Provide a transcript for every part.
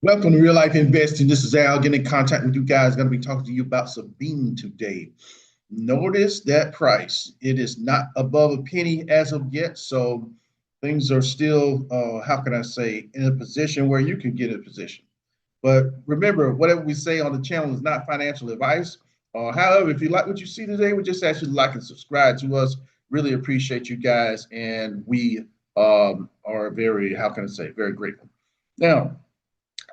Welcome to Real Life Investing. This is Al getting in contact with you guys. Going to be talking to you about Sabine today. Notice that price. It is not above a penny as of yet. So things are still, how can I say, in a position where you can get a position. But remember, whatever we say on the channel is not financial advice. However, if you like what you see today, we just ask you to like and subscribe to us. Really appreciate you guys. And we are very, how can I say, very grateful. Now,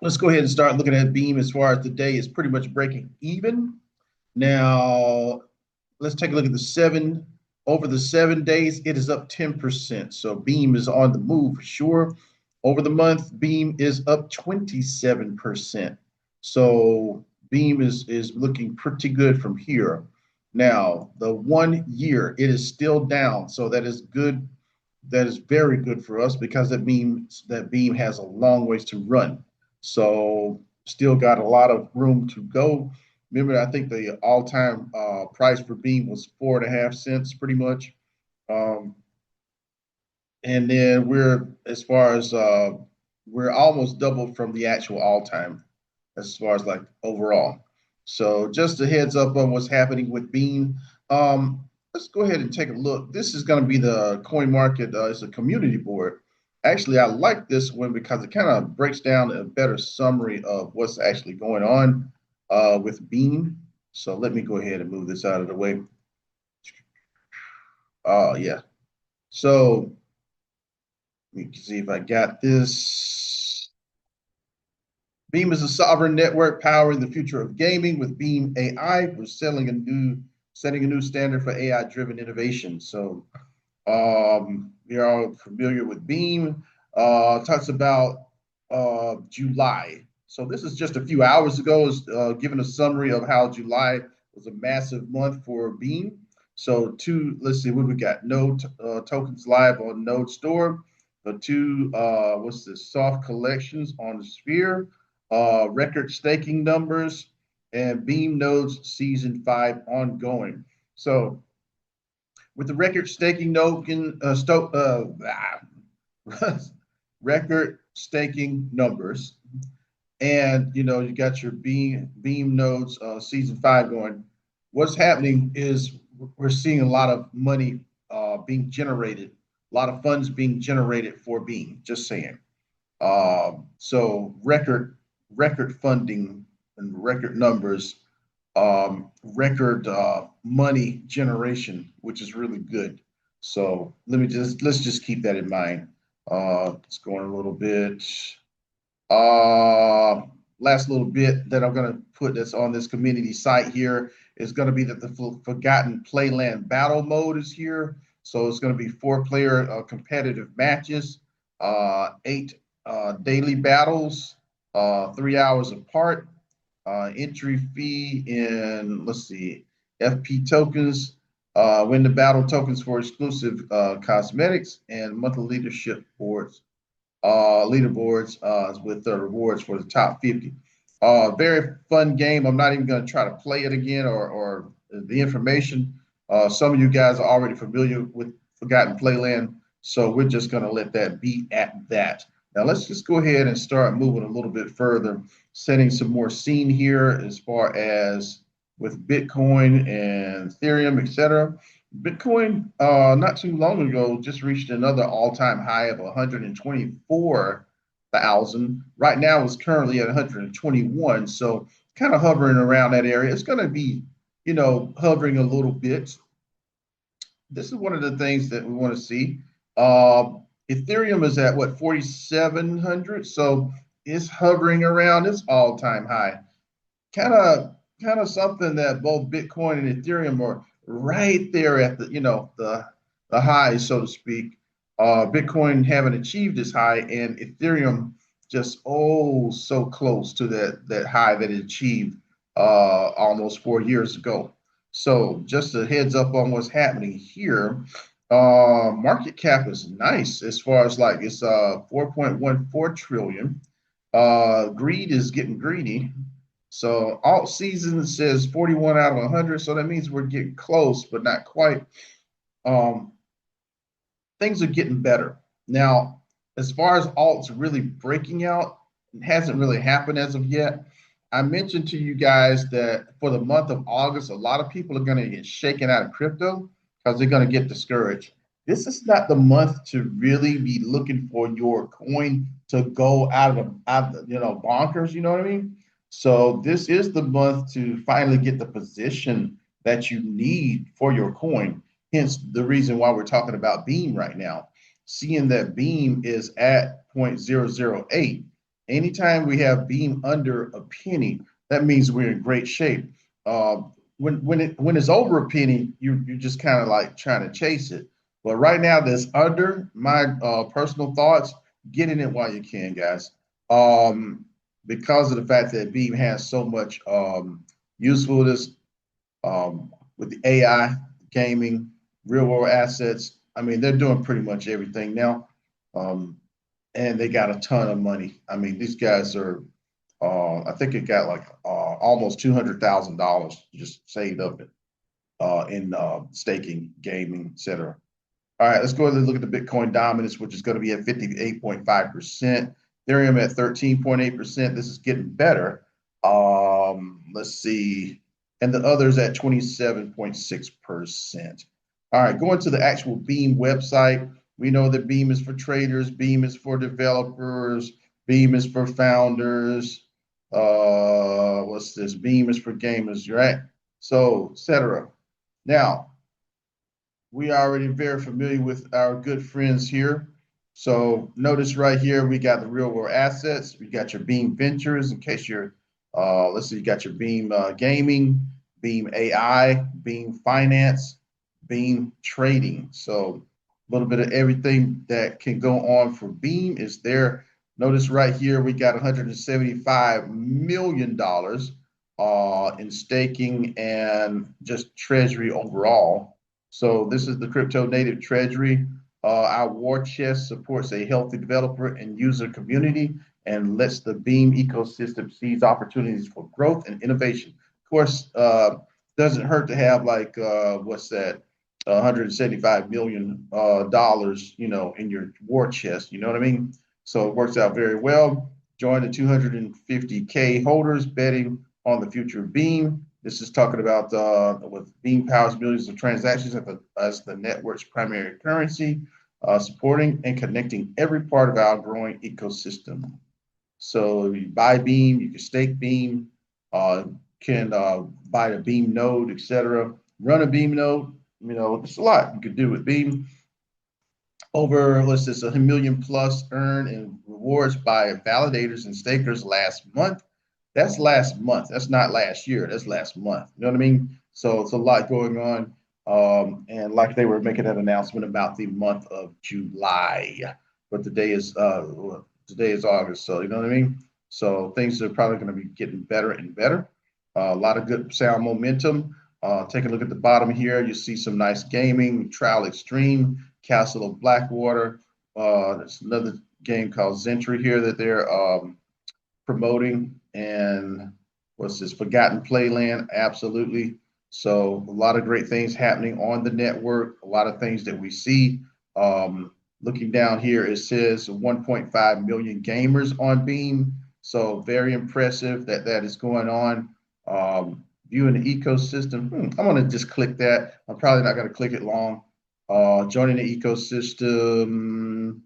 let's go ahead and start looking at Beam as far as the day is pretty much breaking even. Now, let's take a look at over the 7 days, it is up 10%. So Beam is on the move for sure. Over the month, Beam is up 27%. So Beam is looking pretty good from here. Now, the 1 year, it is still down. So that is good. That is very good for us because that means that Beam has a long ways to run. So still got a lot of room to go. Remember, I think the all-time price for Beam was 4.5 cents, pretty much. Um, and then as far as we're almost double from the actual all-time, as far as like overall. So just a heads up on what's happening with Beam. Let's go ahead and take a look. This is going to be the coin market. It's a community board. Actually, I like this one because it kind of breaks down a better summary of what's actually going on with Beam. So let me go ahead and move this out of the way. Oh, yeah. So let me see if I got this. Beam is a sovereign network powering the future of gaming with Beam AI. We're setting a new standard for AI-driven innovation. So we are all familiar with Beam. Talks about July. So this is just a few hours ago. Is giving a summary of how July was a massive month for Beam. So let's see what we got. Node tokens live on Node Store. The two, what's this? Soft collections on the Sphere. Record staking numbers and Beam Nodes Season 5 ongoing. So with the record staking token, record staking numbers, and you got your Beam Nodes Season 5 going. What's happening is we're seeing a lot of money being generated, a lot of funds being generated for Beam. Just saying. So record funding and record numbers, record money generation, which is really good. So let's just keep that in mind. It's going a little bit. Uh, Last little bit that I'm going to put that's on this community site here is going to be that the Forgotten Playland Battle mode is here. So it's going to be 4-player competitive matches, 8 daily battles, 3 hours apart. Entry fee in, let's see, FP tokens, win the battle tokens for exclusive cosmetics and monthly leaderboards with the rewards for the top 50. Very fun game. I'm not even going to try to play it again or the information. Some of you guys are already familiar with Forgotten Playland, so we're just going to let that be at that. Now let's just go ahead and start moving a little bit further, setting some more scene here as far as with Bitcoin and Ethereum, etc. Bitcoin, not too long ago, just reached another all-time high of 124,000. Right now, it's currently at 121, so kind of hovering around that area. It's going to be, hovering a little bit. This is one of the things that we want to see. Uh, Ethereum is at what 4,700, so it's hovering around its all-time high. Kind of, kind of something that both Bitcoin and Ethereum are right there at the high, so to speak. Bitcoin haven't achieved this high, and Ethereum just so close to that high that it achieved almost 4 years ago. So just a heads up on what's happening here. Market cap is nice as far as like it's 4.14 trillion. Greed is getting greedy. So alt season says 41 out of 100. So that means we're getting close, but not quite. Um, Things are getting better. Now, as far as alts really breaking out, hasn't really happened as of yet. I mentioned to you guys that for the month of August, a lot of people are going to get shaken out of crypto because they're going to get discouraged. This is not the month to really be looking for your coin to go out of bonkers. You know what I mean? So this is the month to finally get the position that you need for your coin. Hence the reason why we're talking about Beam right now. Seeing that Beam is at 0.008. Anytime we have Beam under a penny, that means we're in great shape. Uh, when it's over a penny, you're just kind of like trying to chase it. But right now, that's under my personal thoughts. Get in it while you can, guys. Um, because of the fact that Beam has so much usefulness with the AI, gaming, real world assets. I mean, they're doing pretty much everything now. Um, and they got a ton of money. I mean, these guys are, I think it got like almost $200,000 just saved up in staking, gaming, etc. All right, let's go ahead and look at the Bitcoin dominance, which is going to be at 58.5%. Ethereum at 13.8%. This is getting better. Let's see. And the others at 27.6%. All right, going to the actual Beam website. We know that Beam is for traders, Beam is for developers, Beam is for founders. What's this? Beam is for gamers, right? So, etc. Now, we are already very familiar with our good friends here. So notice right here, we got the real world assets. We got your Beam Ventures in case you're, let's see, you got your Beam Gaming, Beam AI, Beam Finance, Beam Trading. So a little bit of everything that can go on for Beam is there. Notice right here, we got $175 million in staking and just treasury overall. So this is the crypto native treasury. Our war chest supports a healthy developer and user community and lets the Beam ecosystem seize opportunities for growth and innovation. Of course, doesn't hurt to have like what's that, $175 million dollars, in your war chest. You know what I mean? So it works out very well. Join the 250K holders betting on the future of Beam. This is talking about with Beam powers millions of transactions as the network's primary currency, supporting and connecting every part of our growing ecosystem. So you buy Beam, you can stake Beam, can buy a Beam node, etc. Run a Beam node. It's a lot you could do with Beam. Over, let's say, 1 million plus earned in rewards by validators and stakers last month. That's last month. That's not last year. That's last month. You know what I mean? So it's a lot going on. And like they were making an announcement about the month of July, but today is August. So you know what I mean? So things are probably going to be getting better and better. A lot of good sound momentum. Take a look at the bottom here. You see some nice gaming, Trial Extreme, Castle of Blackwater. There's another game called Zentry here that they're promoting. And what's this? Forgotten Playland. Absolutely. So a lot of great things happening on the network. A lot of things that we see. Looking down here, it says 1.5 million gamers on Beam. So very impressive that is going on. Viewing the ecosystem. I'm going to just click that. I'm probably not going to click it long. Joining the ecosystem.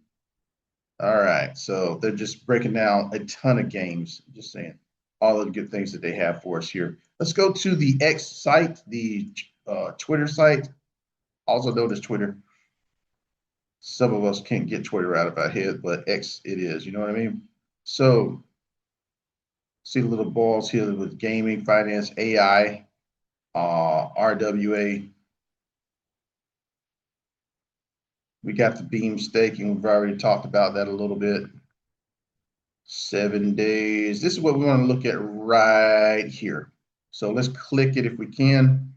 All right, so they're just breaking down a ton of games. Just saying all of the good things that they have for us here. Let's go to the X site, the Twitter site, also known as Twitter. Some of us can't get Twitter out of our head, but X it is. You know what I mean? So see the little balls here with gaming, finance, AI, RWA. We got the Beam staking. We've already talked about that a little bit. 7 days. This is what we want to look at right here. So let's click it if we can.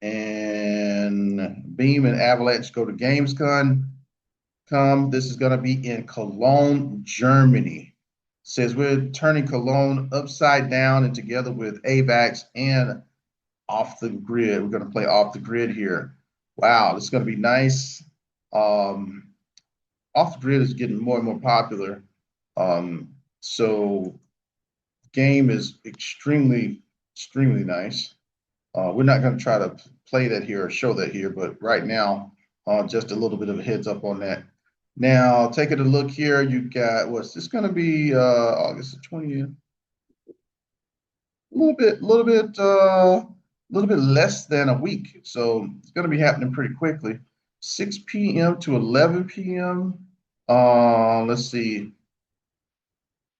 And Beam and Avalanche go to Gamescom. This is going to be in Cologne, Germany. It says we're turning Cologne upside down and together with AVAX and Off the Grid. We're going to play Off the Grid here. Wow, this is going to be nice. Off the Grid is getting more and more popular. So game is extremely, extremely nice. We're not going to try to play that here or show that here, but right now, just a little bit of a heads up on that. Now, taking a look here, you got what's this going to be? August the 20th. A little bit less than a week. So it's going to be happening pretty quickly. 6 p.m. to 11 p.m. Let's see.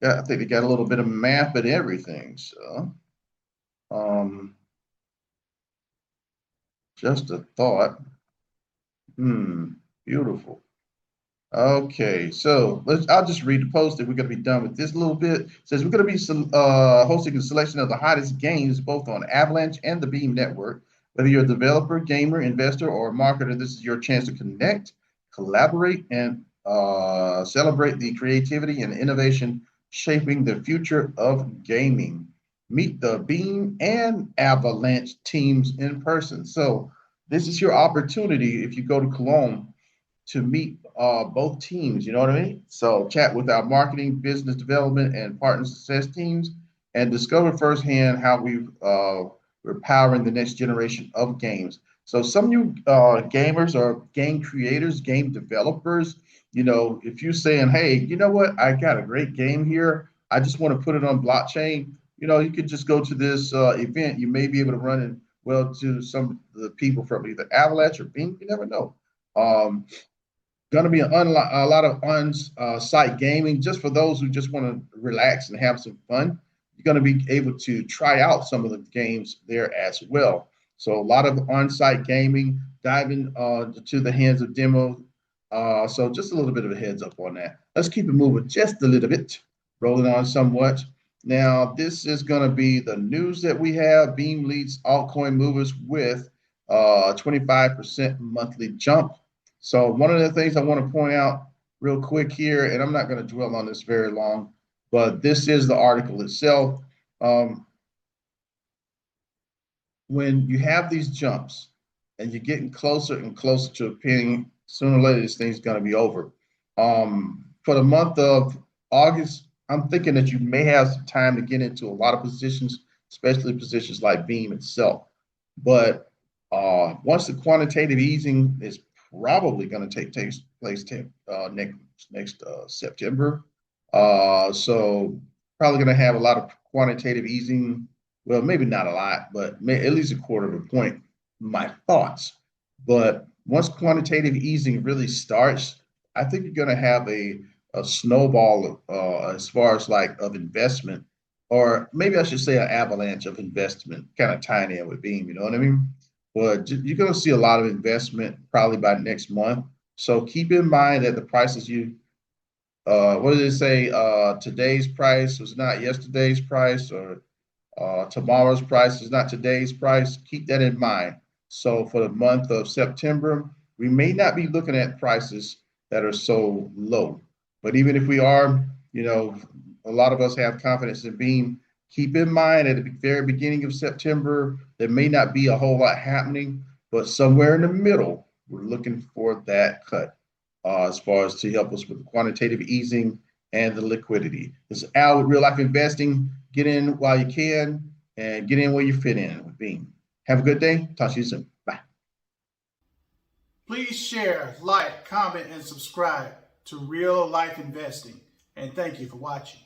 Yeah, I think they got a little bit of math and everything. So, um, just a thought. Beautiful. Okay, so I'll just read the post and we're going to be done with this a little bit. It says we're going to be hosting a selection of the hottest games both on Avalanche and the Beam Network. Whether you're a developer, gamer, investor, or marketer, this is your chance to connect, collaborate, and celebrate the creativity and innovation shaping the future of gaming. Meet the Beam and Avalanche teams in person. So this is your opportunity if you go to Cologne to meet both teams. You know what I mean? So chat with our marketing, business development, and partner success teams, and discover firsthand how we're powering the next generation of games. So some new gamers or game creators, game developers, if you're saying, hey, you know what, I got a great game here, I just want to put it on blockchain. You could just go to this event. You may be able to run it well to some of the people from either Avalanche or Beam. You never know. Um, Going to be a lot of on-site gaming just for those who just want to relax and have some fun. You're going to be able to try out some of the games there as well. So a lot of on-site gaming, diving to the hands of demo. So just a little bit of a heads up on that. Let's keep it moving just a little bit, rolling on somewhat. Now, this is going to be the news that we have. Beam leads altcoin movers with 25% monthly jump. So one of the things I want to point out real quick here, and I'm not going to dwell on this very long, but this is the article itself. Um, when you have these jumps and you're getting closer and closer to a penny, sooner or later this thing's going to be over. For the month of August, I'm thinking that you may have some time to get into a lot of positions, especially positions like Beam itself. But once the quantitative easing is probably going to take place next September, so probably going to have a lot of quantitative easing. Well, maybe not a lot, but at least a quarter of a point. My thoughts. But once quantitative easing really starts, I think you're going to have a snowball as far as like of investment, or maybe I should say an avalanche of investment, kind of tying in with Beam. You know what I mean? But you're going to see a lot of investment probably by next month. So keep in mind that the prices what did it say? Today's price was not yesterday's price, or tomorrow's price is not today's price. Keep that in mind. So for the month of September, we may not be looking at prices that are so low. But even if we are, a lot of us have confidence in Beam. Keep in mind at the very beginning of September, there may not be a whole lot happening, but somewhere in the middle, we're looking for that cut as far as to help us with the quantitative easing and the liquidity. This is Al with Real Life Investing. Get in while you can and get in where you fit in with Beam. Have a good day. Talk to you soon. Bye. Please share, like, comment, and subscribe to Real Life Investing. And thank you for watching.